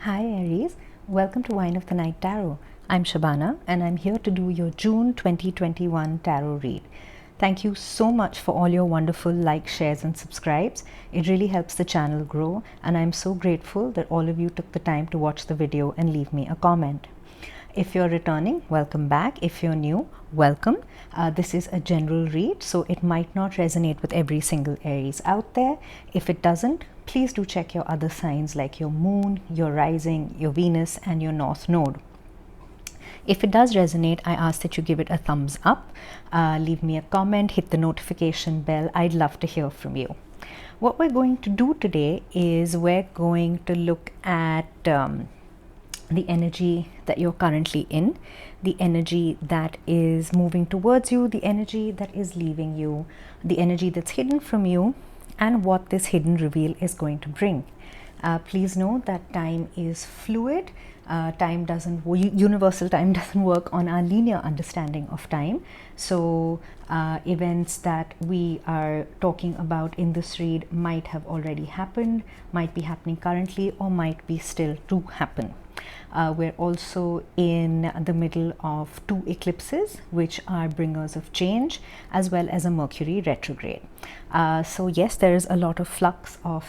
Hi Aries, welcome to Wine of the Night Tarot. I'm Shabana and I'm here to do your June 2021 tarot read. Thank you so much for all your wonderful likes, shares and subscribes. It really helps the channel grow and I'm so grateful that all of you took the time to watch the video and leave me a comment. If you're returning, welcome back. If you're new, welcome. This is a general read, so it might not resonate with every single Aries out there. If it doesn't, please do check your other signs like your moon, your rising, your Venus, and your North Node. If it does resonate, I ask that you give it a thumbs up, leave me a comment, hit the notification bell. I'd love to hear from you. What we're going to do today is we're going to look at the energy that you're currently in, the energy that is moving towards you, the energy that is leaving you, the energy that's hidden from you, and what this hidden reveal is going to bring. Please know that time is fluid. Universal time doesn't work on our linear understanding of time. So events that we are talking about in this read might have already happened, might be happening currently, or might be still to happen. We're also in the middle of two eclipses, which are bringers of change, as well as a Mercury retrograde. So yes, there is a lot of flux of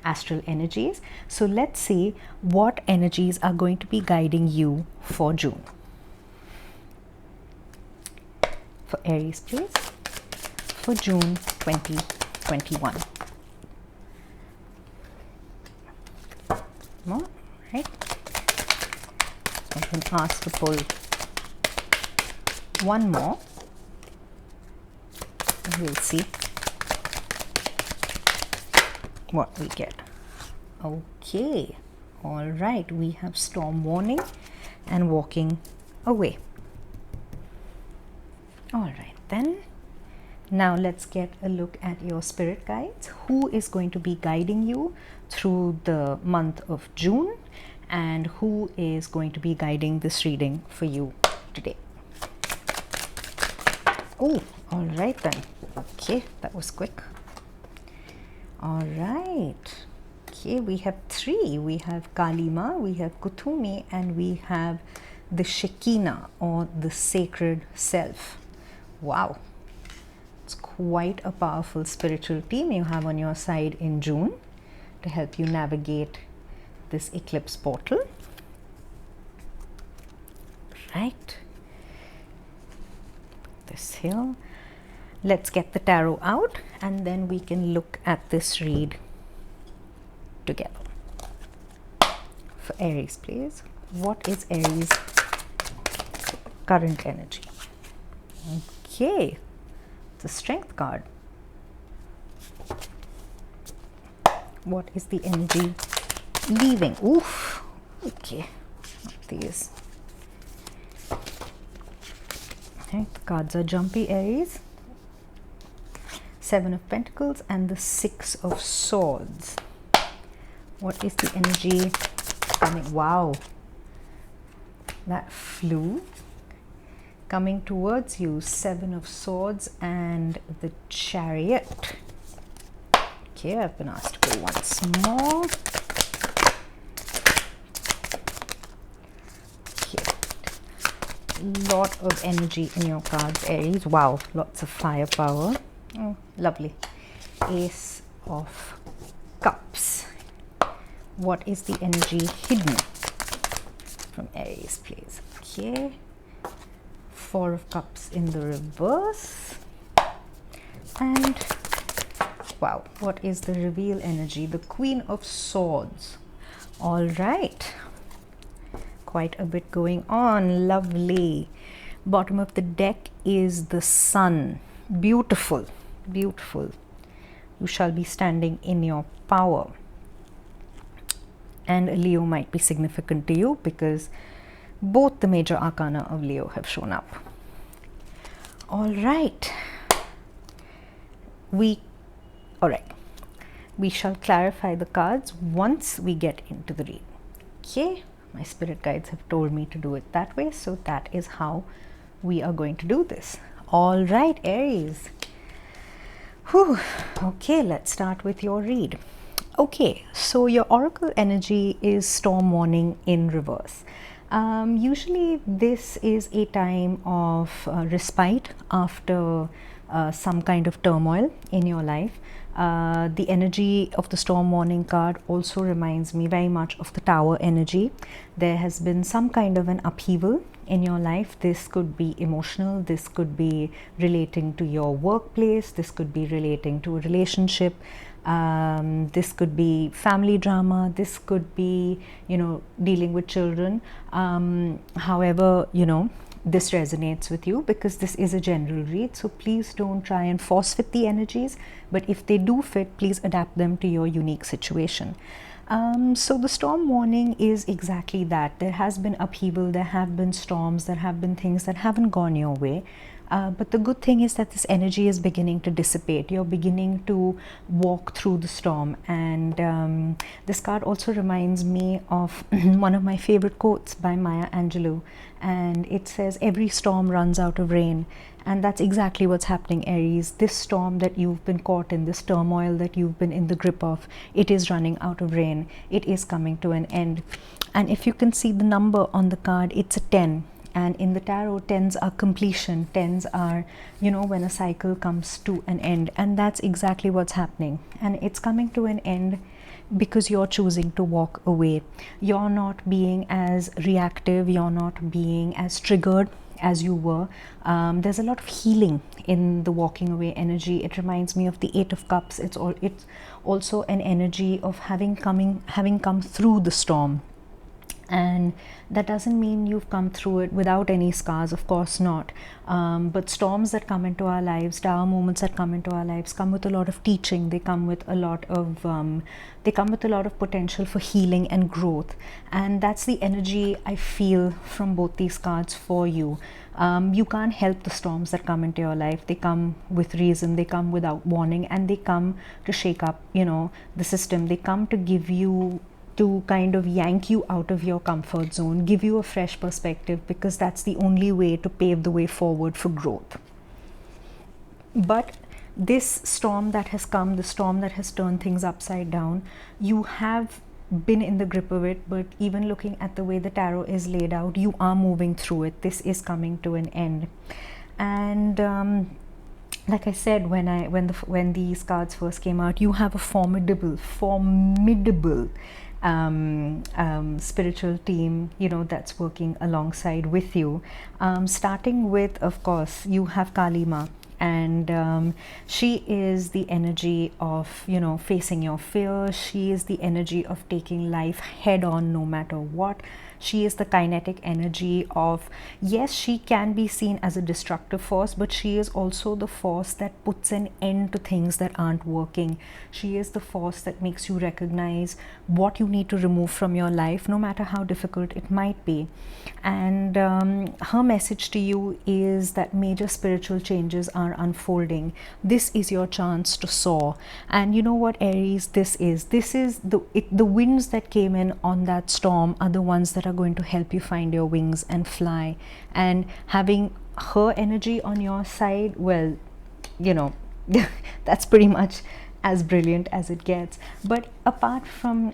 astral energies. So let's see what energies are going to be guiding you for June. For Aries, please, for June 2021. More, right? I've been asked to pull one more. We'll see what we get. Okay, all right, we have storm warning and walking away. All right, then now let's get a look at your spirit guides. Who is going to be guiding you through the month of June, and who is going to be guiding this reading for you today? Oh, all right then. Okay, that was quick. All right. Okay, we have three. We have Kalima, we have Kuthumi, and we have the Shekinah, or the sacred self. Wow. It's quite a powerful spiritual team you have on your side in June to help you navigate this eclipse portal. Right. This here. Let's get the tarot out and then we can look at this read together. For Aries, please. What is Aries' current energy? Okay. It's a strength card. What is the energy leaving? Oof. Okay. Not these. Okay. The cards are jumpy, Aries. 7 of Pentacles and the 6 of Swords. What is the energy coming? Wow. That flew. Coming towards you, 7 of Swords and the Chariot. Okay, I've been asked to go once more. Lot of energy in your cards, Aries. Wow, lots of firepower. Oh, lovely. Ace of Cups. What is the energy hidden from Aries, please? Okay. 4 of Cups in the reverse. And wow, what is the reveal energy? The Queen of Swords. All right. Quite a bit going on. Lovely. Bottom of the deck is the Sun. Beautiful. Beautiful. You shall be standing in your power. And a Leo might be significant to you because both the major arcana of Leo have shown up. All right. All right. We shall clarify the cards once we get into the read. Okay. My spirit guides have told me to do it that way, so that is how we are going to do this. All right, Aries. Whew. Okay, let's start with your read. Okay, so your oracle energy is storm warning in reverse. Usually, this is a time of respite after some kind of turmoil in your life. The energy of the storm warning card also reminds me very much of the tower energy. There has been some kind of an upheaval in your life. This could be emotional, this could be relating to your workplace, this could be relating to a relationship. This could be family drama, this could be, dealing with children. However, this resonates with you, because this is a general read, so please don't try and force fit the energies, but if they do fit, please adapt them to your unique situation. So the storm warning is exactly that. There has been upheaval, there have been storms, there have been things that haven't gone your way. But the good thing is that this energy is beginning to dissipate. You're beginning to walk through the storm. And this card also reminds me of one of my favorite quotes by Maya Angelou. And it says, "Every storm runs out of rain." And that's exactly what's happening, Aries. This storm that you've been caught in, this turmoil that you've been in the grip of, it is running out of rain. It is coming to an end. And if you can see the number on the card, it's a 10. And in the tarot, 10s are completion. 10s are, when a cycle comes to an end. And that's exactly what's happening. And it's coming to an end because you're choosing to walk away. You're not being as reactive. You're not being as triggered as you were. There's a lot of healing in the walking away energy. It reminds me of the 8 of Cups. It's also an energy of having come through the storm. And that doesn't mean you've come through it without any scars, of course not. But storms that come into our lives, tower moments that come into our lives, come with a lot of teaching. They come with a lot of potential for healing and growth. And that's the energy I feel from both these cards for you. You can't help the storms that come into your life. They come with reason, they come without warning, and they come to shake up, the system. They come to give you, to kind of yank you out of your comfort zone, give you a fresh perspective, because that's the only way to pave the way forward for growth. But this storm that has come, the storm that has turned things upside down, you have been in the grip of it, but even looking at the way the tarot is laid out, you are moving through it. This is coming to an end. And like I said, when these cards first came out, you have a formidable spiritual team, that's working alongside with you. Starting with, of course, you have Kali Ma. And she is the energy of, facing your fears. She is the energy of taking life head on no matter what. She is the kinetic energy of, yes, she can be seen as a destructive force, but she is also the force that puts an end to things that aren't working. She is the force that makes you recognize what you need to remove from your life, no matter how difficult it might be. And her message to you is that major spiritual changes are unfolding. This is your chance to soar. And you know what, Aries, this is the winds that came in on that storm are the ones that are going to help you find your wings and fly. And having her energy on your side, well, that's pretty much as brilliant as it gets. But apart from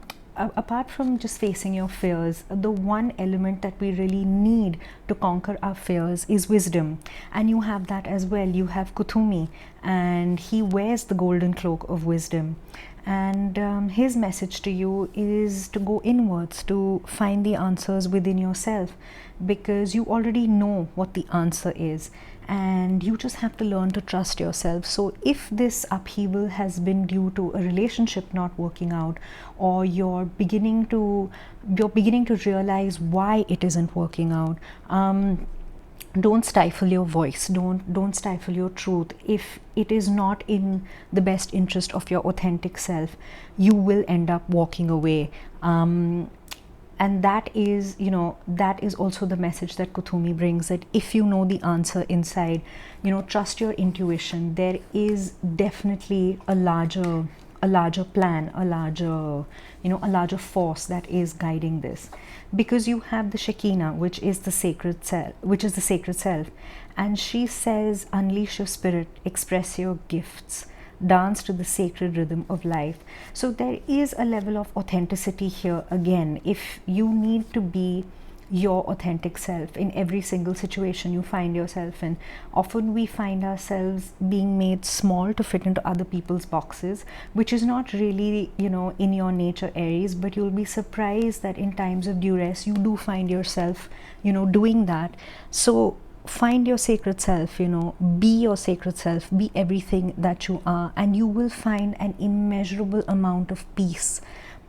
just facing your fears, the one element that we really need to conquer our fears is wisdom. And you have that as well. You have Kuthumi, and he wears the golden cloak of wisdom. And his message to you is to go inwards, to find the answers within yourself, because you already know what the answer is. And you just have to learn to trust yourself. So if this upheaval has been due to a relationship not working out, or you're beginning to realize why it isn't working out, don't stifle your voice, don't stifle your truth. If it is not in the best interest of your authentic self, you will end up walking away. And that is also the message that Kuthumi brings, that if you know the answer inside, trust your intuition. There is definitely a larger plan, a larger force that is guiding this, because you have the Shekinah, which is the sacred self, and she says, unleash your spirit, express your gifts, dance to the sacred rhythm of life. So there is a level of authenticity here again. If you need to be your authentic self in every single situation you find yourself in. Often we find ourselves being made small to fit into other people's boxes, which is not really, in your nature, Aries, but you'll be surprised that in times of duress you do find yourself, doing that. So find your sacred self, be your sacred self, be everything that you are, and you will find an immeasurable amount of peace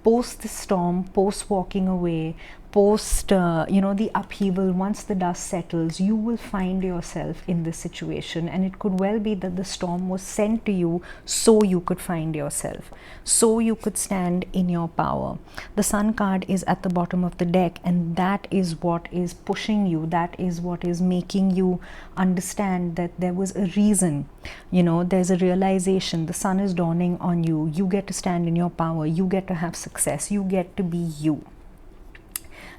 post the storm, post walking away, post the upheaval. Once the dust settles, you will find yourself in this situation, and it could well be that the storm was sent to you so you could find yourself, so you could stand in your power. The Sun card is at the bottom of the deck, and that is what is pushing you, that is what is making you understand that there was a reason. There's a realization. The sun is dawning on you. You get to stand in your power, you get to have success, you get to be you.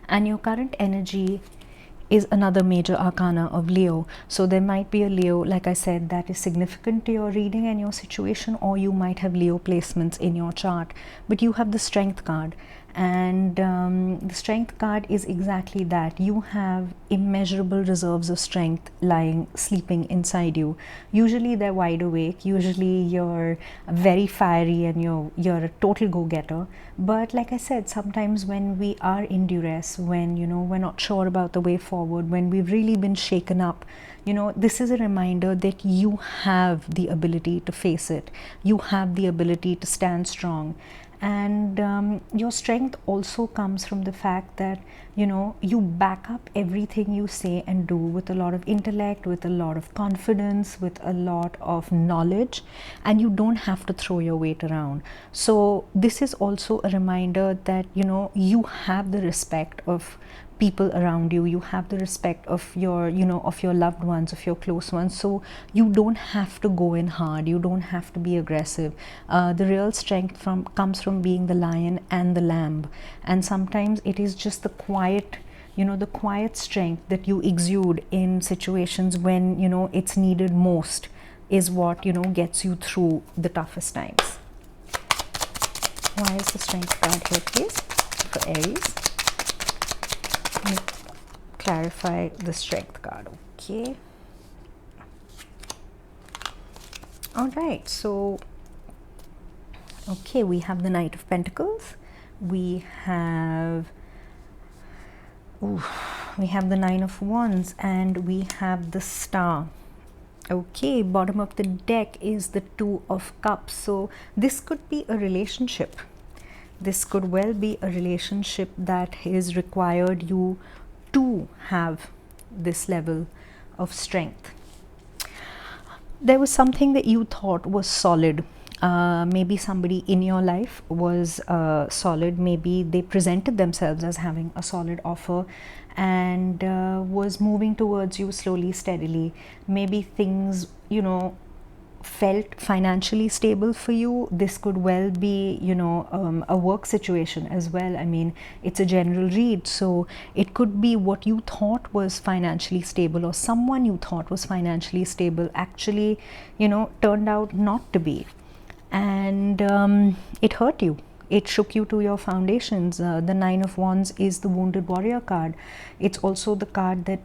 And your current energy is another major arcana of Leo. So there might be a Leo, like I said, that is significant to your reading and your situation, or you might have Leo placements in your chart. But you have the Strength card, and the Strength card is exactly that. You have immeasurable reserves of strength sleeping inside you. Usually they're wide awake, usually you're very fiery and you're a total go-getter. But like I said, sometimes when we are in duress, when we're not sure about the way forward, when we've really been shaken up, this is a reminder that you have the ability to face it, you have the ability to stand strong. And your strength also comes from the fact that you back up everything you say and do with a lot of intellect, with a lot of confidence, with a lot of knowledge, and you don't have to throw your weight around. So this is also a reminder that you have the respect of people around you, you have the respect of your of your loved ones, of your close ones. So you don't have to go in hard, you don't have to be aggressive. The real strength comes from being the lion and the lamb, and sometimes it is just the quiet strength that you exude in situations when it's needed most is what gets you through the toughest times. Why is the Strength card here, please, for Aries? Let me clarify the Strength card. Okay. All right. So, okay, we have the Knight of Pentacles. We have the Nine of Wands, and we have the Star. Okay, bottom of the deck is the Two of Cups. So this could be a relationship. This could well be a relationship that has required you to have this level of strength. There was something that you thought was solid. Maybe somebody in your life was solid. Maybe they presented themselves as having a solid offer and was moving towards you slowly, steadily. Maybe things, felt financially stable for you. This could well be a work situation as well. I mean, it's a general read, so it could be what you thought was financially stable, or someone you thought was financially stable actually turned out not to be, and it hurt you. It shook you to your foundations. The Nine of Wands is the Wounded Warrior card. It's also the card that,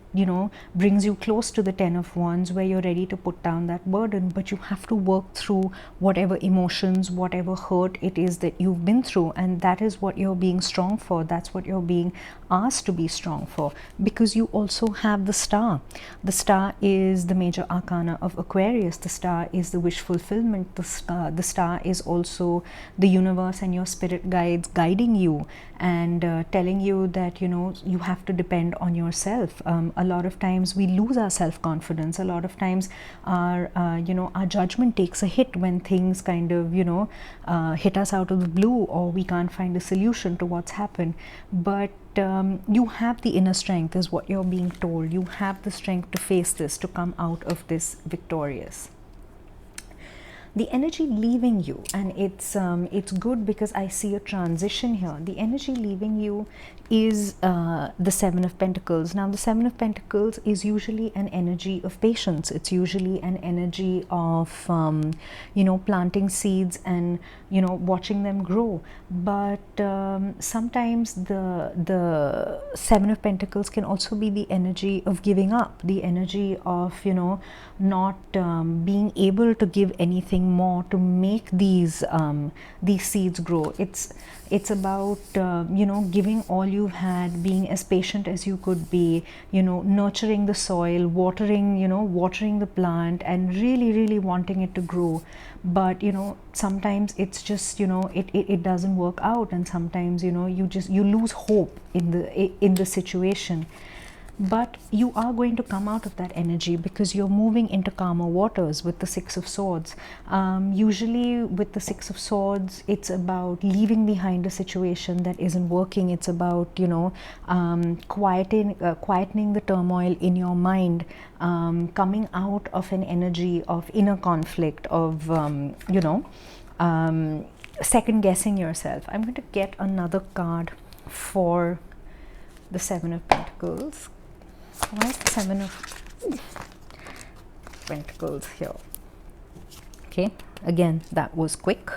brings you close to the Ten of Wands, where you're ready to put down that burden, but you have to work through whatever emotions, whatever hurt it is that you've been through, and that is what you're being strong for. That's what you're being asked to be strong for, because you also have the Star. The Star is the major arcana of Aquarius. The Star is the wish fulfillment. The Star is also the universe and your spirit guides guiding you and telling you that you have to depend on yourself. A lot of times we lose our self-confidence. A lot of times our judgment takes a hit when things kind of hit us out of the blue, or we can't find a solution to what's happened. But you have the inner strength, is what you're being told. You have the strength to face this, to come out of this victorious. the energy leaving you, and it's good because I see a transition here. The energy leaving you is the Seven of Pentacles. Now the Seven of Pentacles is usually an energy of patience. It's usually an energy of you know, planting seeds and, you know, watching them grow. But sometimes the Seven of Pentacles can also be the energy of giving up, the energy of, you know, not being able to give anything more to make these seeds grow. It's about you know, giving all you've had, being as patient as you could be, you know, nurturing the soil, watering, you know, watering the plant, and really wanting it to grow. But you know, sometimes it's just, you know, it doesn't work out, and sometimes, you know, you lose hope in the situation. But you are going to come out of that energy because you're moving into calmer waters with the Six of Swords. Usually with the Six of Swords, it's about leaving behind a situation that isn't working. It's about, you know, quietening the turmoil in your mind, coming out of an energy of inner conflict, of, you know, second guessing yourself. I'm going to get another card for the Seven of Pentacles. Why is the Seven of Pentacles here? Okay, again, that was quick.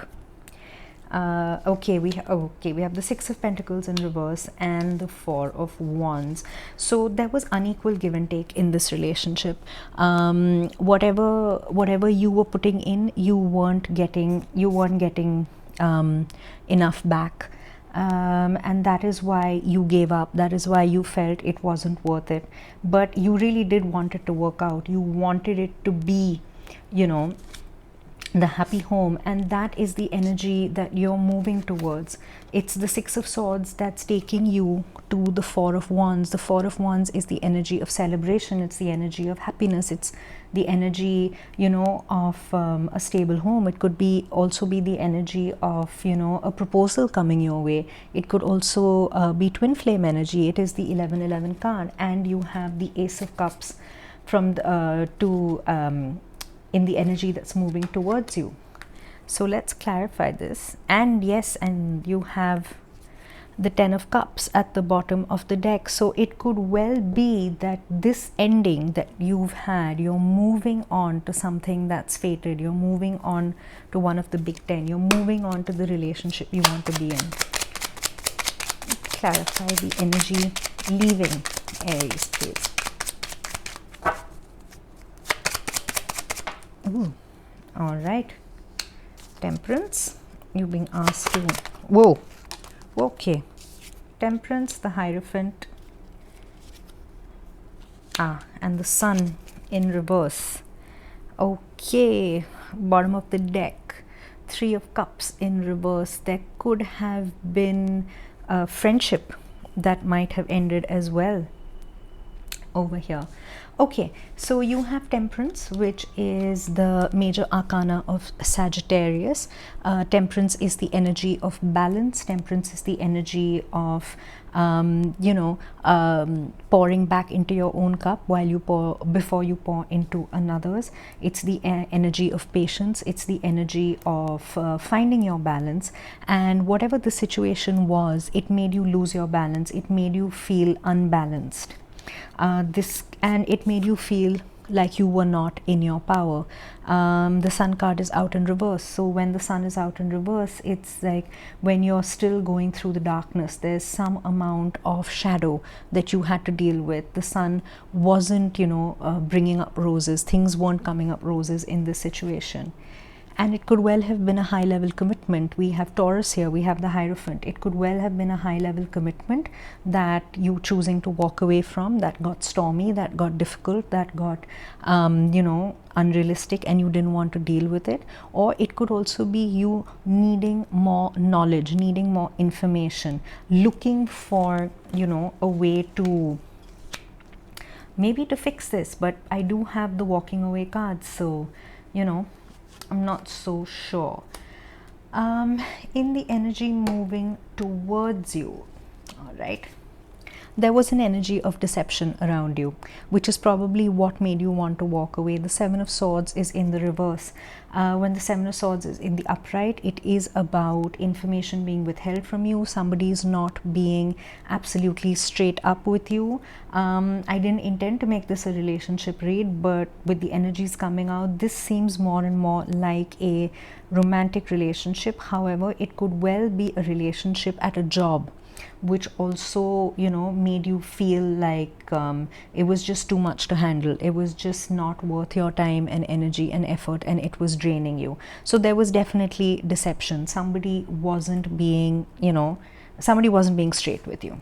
Okay, we have the Six of Pentacles in reverse and the Four of Wands. So there was unequal give and take in this relationship. Whatever you were putting in, you weren't getting enough back. And that is why you gave up. That is why you felt it wasn't worth it. But you really did want it to work out. You wanted it to be, you know, the happy home, and that is the energy that you're moving towards. It's the Six of Swords that's taking you to the Four of Wands. The Four of Wands is the energy of celebration. It's the energy of happiness. It's the energy, you know, of a stable home. It could be also be the energy of, you know, a proposal coming your way. It could also be twin flame energy. It is the 1111 card, and you have the Ace of Cups from the, in the energy that's moving towards you. So let's clarify this. And yes, and you have the Ten of Cups at the bottom of the deck. So it could well be that this ending that you've had, you're moving on to something that's fated. You're moving on to one of the big 10. You're moving on to the relationship you want to be in. Clarify the energy leaving Aries, please. Ooh. All right, Temperance, you're being asked to, whoa, okay, Temperance, the Hierophant, and the Sun in reverse. Okay, bottom of the deck, Three of Cups in reverse. There could have been a friendship that might have ended as well over here. Okay, so you have Temperance, which is the major arcana of Sagittarius. Temperance is the energy of balance. Temperance is the energy of, you know, pouring back into your own cup while you pour, before you pour into another's. It's the energy of patience. It's the energy of finding your balance. And whatever the situation was, it made you lose your balance. It made you feel unbalanced. And it made you feel like you were not in your power. The Sun card is out in reverse. So when the Sun is out in reverse, it's like when you're still going through the darkness, there's some amount of shadow that you had to deal with. The Sun wasn't, you know, bringing up roses. Things weren't coming up roses in this situation. And it could well have been a high-level commitment. We have Taurus here, we have the Hierophant. It could well have been a high-level commitment that you choosing to walk away from, that got stormy, that got difficult, that got, you know, unrealistic, and you didn't want to deal with it. Or it could also be you needing more knowledge, needing more information, looking for, you know, a way to maybe to fix this. But I do have the walking away cards, so, you know, I'm not so sure. In the energy moving towards you, all right, there was an energy of deception around you, which is probably what made you want to walk away. The Seven of Swords is in the reverse. When the Seven of Swords is in the upright, it is about information being withheld from you. Somebody is not being absolutely straight up with you. I didn't intend to make this a relationship read, but with the energies coming out, this seems more and more like a romantic relationship. However, it could well be a relationship at a job, which also, you know, made you feel like it was just too much to handle. It was just not worth your time and energy and effort, and it was draining you. So there was definitely deception. Somebody wasn't being, you know, somebody wasn't being straight with you,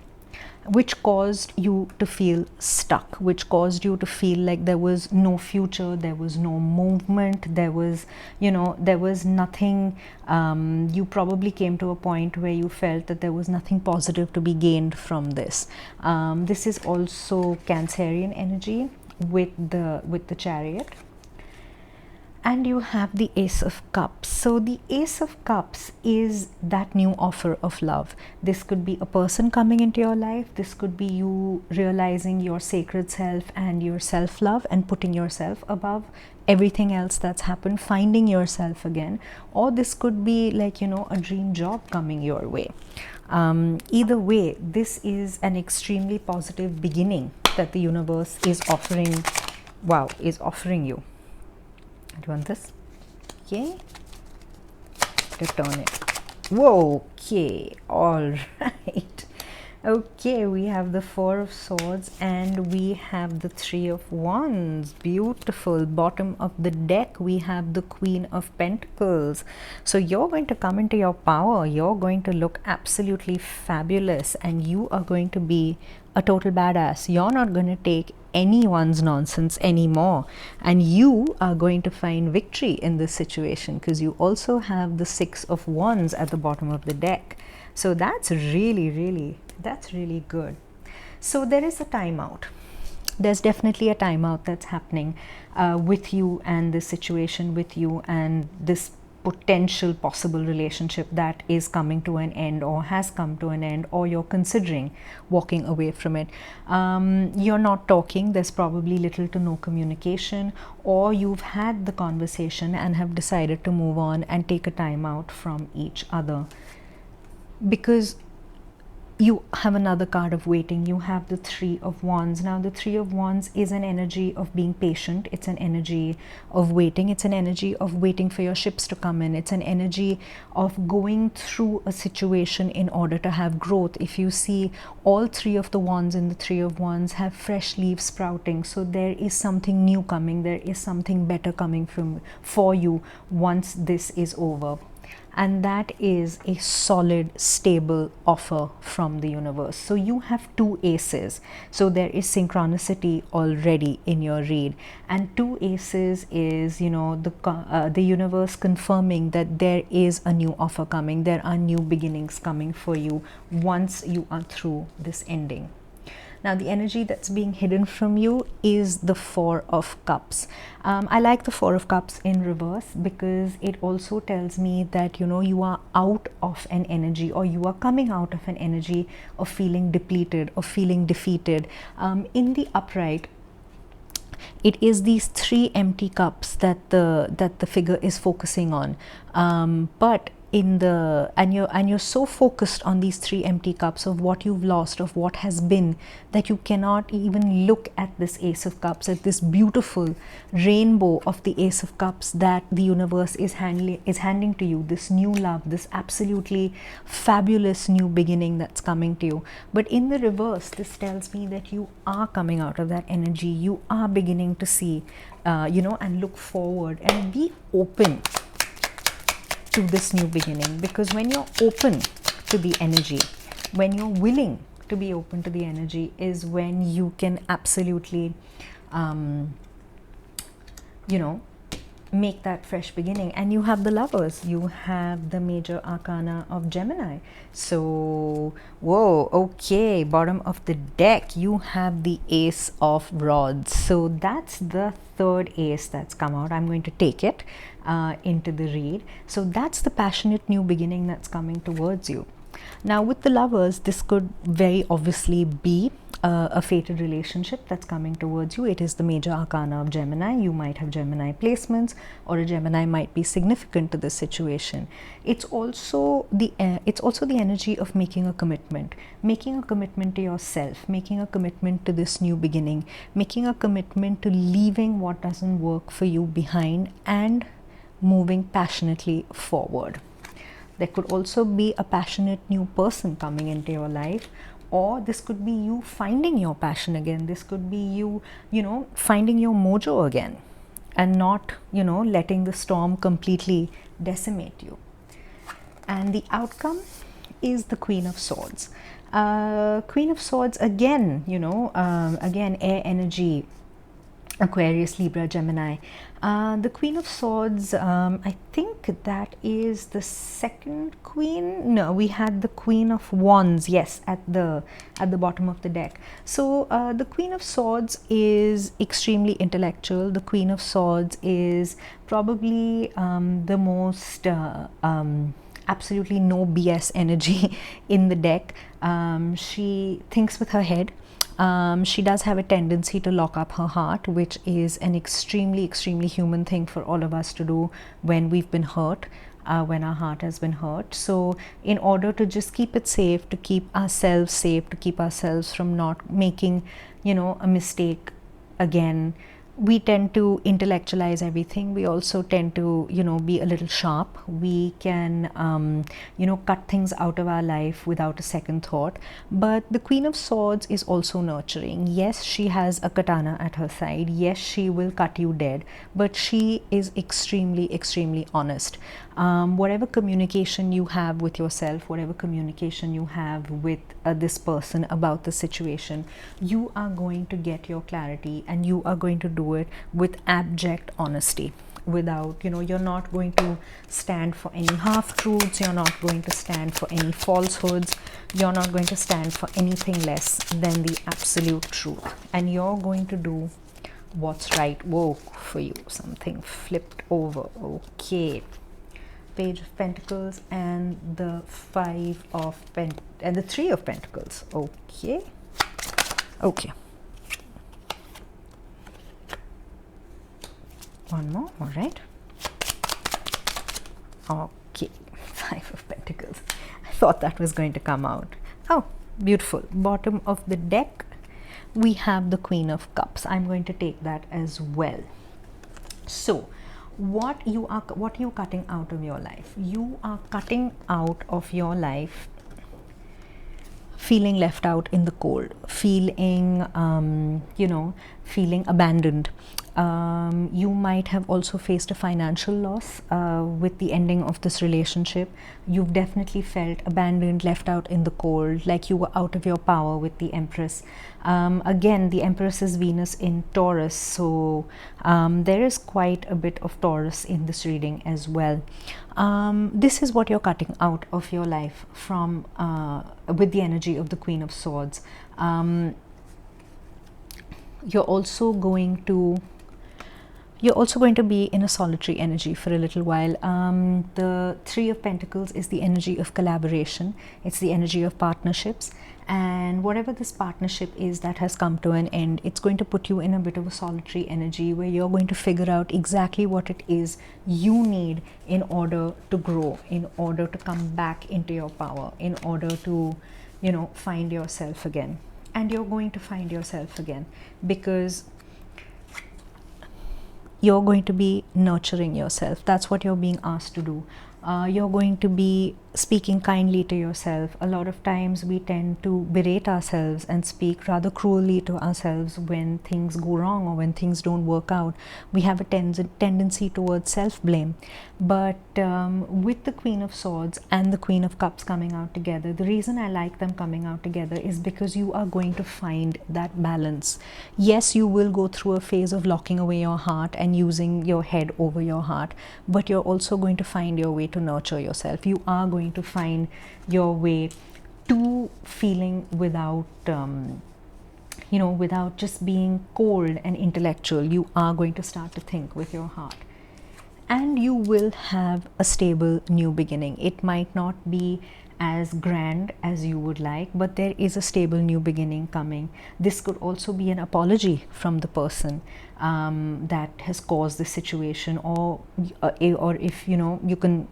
which caused you to feel stuck, which caused you to feel like there was no future, there was no movement, there was, you know, there was nothing. You probably came to a point where you felt that there was nothing positive to be gained from this. This is also Cancerian energy with the Chariot. And you have the Ace of Cups. So the Ace of Cups is that new offer of love. This could be a person coming into your life. This could be you realizing your sacred self and your self-love and putting yourself above everything else that's happened, finding yourself again. Or this could be like, you know, a dream job coming your way. Either way, this is an extremely positive beginning that the universe is offering. Wow, is offering you. Do you want this? Okay. Return it. Whoa, okay. All right. Okay, we have the Four of Swords and we have the Three of Wands. Beautiful. Bottom of the deck, we have the Queen of Pentacles. So you're going to come into your power. You're going to look absolutely fabulous and you are going to be a total badass. You're not going to take anyone's nonsense anymore, and you are going to find victory in this situation because you also have the Six of Wands at the bottom of the deck. So that's really good. So there is a timeout. There's definitely a timeout that's happening with you and this situation with you and this potential possible relationship that is coming to an end or has come to an end, or you're considering walking away from it. You're not talking, there's probably little to no communication, or you've had the conversation and have decided to move on and take a time out from each other because you have another card of waiting. You have the Three of Wands. Now the Three of Wands is an energy of being patient. It's an energy of waiting. It's an energy of waiting for your ships to come in. It's an energy of going through a situation in order to have growth. If you see, all three of the wands in the Three of Wands have fresh leaves sprouting. So there is something new coming. There is something better coming for you once this is over. And that is a solid, stable offer from the universe. So you have two aces. So there is synchronicity already in your read. And two aces is, you know, the universe confirming that there is a new offer coming. There are new beginnings coming for you once you are through this ending. Now the energy that's being hidden from you is the Four of Cups. I like the Four of Cups in reverse because it also tells me that, you know, you are out of an energy, or you are coming out of an energy of feeling depleted or feeling defeated. In the upright, it is these three empty cups that the figure is focusing on. But in the and you're so focused on these three empty cups of what you've lost, of what has been, that you cannot even look at this Ace of Cups, at this beautiful rainbow of the Ace of Cups that the universe is handing to you, this new love, this absolutely fabulous new beginning that's coming to you. But in the reverse, this tells me that you are coming out of that energy. You are beginning to see, you know, and look forward and be open to this new beginning, because when you're open to the energy, when you're willing to be open to the energy, is when you can absolutely you know, make that fresh beginning. And you have the Lovers, you have the major arcana of Gemini. So whoa, okay, bottom of the deck you have the Ace of Rods. So that's the third ace that's come out. I'm going to take it into the read. So that's the passionate new beginning that's coming towards you. Now with the Lovers, this could very obviously be a fated relationship that's coming towards you. It is the major arcana of Gemini. You might have Gemini placements, or a Gemini might be significant to this situation. It's also the energy of making a commitment to yourself, making a commitment to this new beginning, making a commitment to leaving what doesn't work for you behind and moving passionately forward. There could also be a passionate new person coming into your life, or this could be you finding your passion again. This could be you, finding your mojo again and not, letting the storm completely decimate you. And the outcome is the Queen of Swords. Queen of Swords, again, again, air energy, Aquarius, Libra, Gemini. The Queen of Swords, I think that is the second queen. No, we had the Queen of Wands, yes, at the bottom of the deck. So the Queen of Swords is extremely intellectual. The Queen of Swords is probably the most absolutely no BS energy in the deck. She thinks with her head. She does have a tendency to lock up her heart, which is an extremely human thing for all of us to do when we've been hurt, when our heart has been hurt. So in order to just keep it safe, to keep ourselves safe, to keep ourselves from not making, a mistake again, we tend to intellectualize everything. We also tend to, be a little sharp. We can, cut things out of our life without a second thought. But the Queen of Swords is also nurturing. Yes, she has a katana at her side. Yes, she will cut you dead. But she is extremely honest. Whatever communication you have with yourself, whatever communication you have with this person about the situation, you are going to get your clarity, and you are going to do it with abject honesty. Without, you're not going to stand for any half-truths, you're not going to stand for any falsehoods, you're not going to stand for anything less than the absolute truth, and you're going to do what's right. Whoa, for you, something flipped over. Okay, Page of Pentacles and the Five of and the Three of Pentacles. Okay. One more. All right. Okay, Five of Pentacles. I thought that was going to come out. Oh, beautiful. Bottom of the deck, we have the Queen of Cups. I'm going to take that as well. So what are you cutting out of your life? You are cutting out of your life feeling left out in the cold, feeling feeling abandoned. You might have also faced a financial loss with the ending of this relationship. You've definitely felt abandoned, left out in the cold, like you were out of your power with the Empress. Again, the Empress is Venus in Taurus, so there is quite a bit of Taurus in this reading as well. This is what you're cutting out of your life from with the energy of the Queen of Swords. You're also going to be in a solitary energy for a little while. The Three of Pentacles is the energy of collaboration. It's the energy of partnerships. And whatever this partnership is that has come to an end, it's going to put you in a bit of a solitary energy where you're going to figure out exactly what it is you need in order to grow, in order to come back into your power, in order to, find yourself again. And you're going to find yourself again because you're going to be nurturing yourself. That's what you're being asked to do. You're going to be speaking kindly to yourself. A lot of times we tend to berate ourselves and speak rather cruelly to ourselves when things go wrong or when things don't work out. We have a tendency towards self-blame. But with the Queen of Swords and the Queen of Cups coming out together, the reason I like them coming out together is because you are going to find that balance. Yes, you will go through a phase of locking away your heart and using your head over your heart, but you're also going to find your way to nurture yourself. You are going to find your way to feeling without without just being cold and intellectual. You are going to start to think with your heart, and you will have a stable new beginning. It might not be as grand as you would like, but there is a stable new beginning coming. This could also be an apology from the person that has caused this situation, or if you can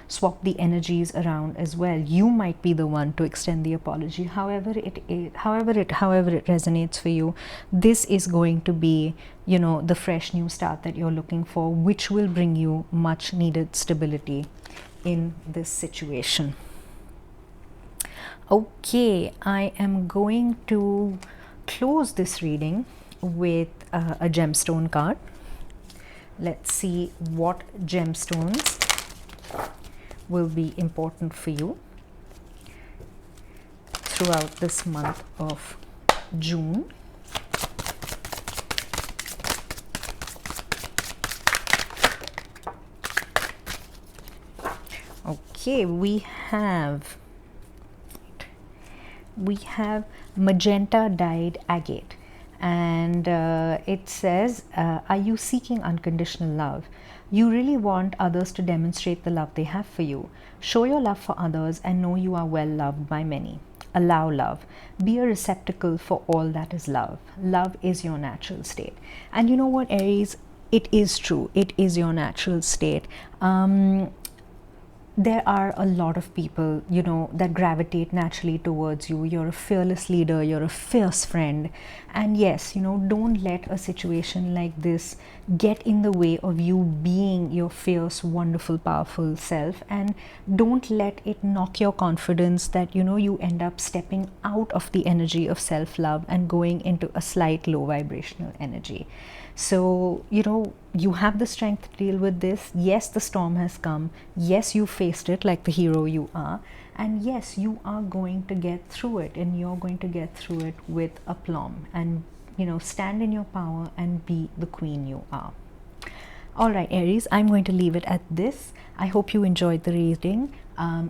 swap the energies around as well. You might be the one to extend the apology. However it resonates for you, this is going to be, the fresh new start that you're looking for, which will bring you much needed stability in this situation. Okay, I am going to close this reading with a gemstone card. Let's see what gemstones will be important for you throughout this month of June. Okay, we have magenta dyed agate, and it says, are you seeking unconditional love? You really want others to demonstrate the love they have for you. Show your love for others and know you are well loved by many. Allow love. Be a receptacle for all that is love. Love is your natural state. And you know what, Aries? It is true. It is your natural state. There are a lot of people, that gravitate naturally towards you. You're a fearless leader, you're a fierce friend. And yes, don't let a situation like this get in the way of you being your fierce, wonderful, powerful self. And don't let it knock your confidence that, you end up stepping out of the energy of self-love and going into a slight low vibrational energy. So, you have the strength to deal with this. Yes, the storm has come. Yes, you faced it like the hero you are. And yes, you are going to get through it, and you're going to get through it with aplomb. And, stand in your power and be the queen you are. All right, Aries, I'm going to leave it at this. I hope you enjoyed the reading.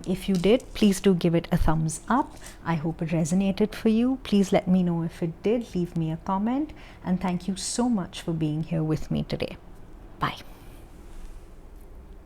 If you did, please do give it a thumbs up. I hope it resonated for you. Please let me know if it did. Leave me a comment. And thank you so much for being here with me today. Bye.